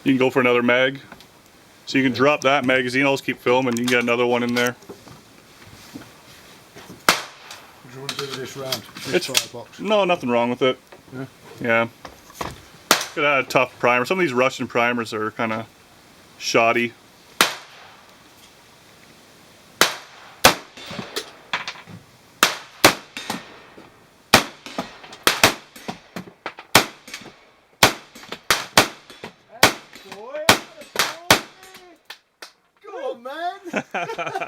You can go for another mag. So you can drop that magazine, always keep filming, you can get another one in there. What do you want to do with this round? This firebox? No, nothing wrong with it. Yeah. Yeah. Could add a tough primer. Some of these Russian primers are kind of shoddy. Go on, man!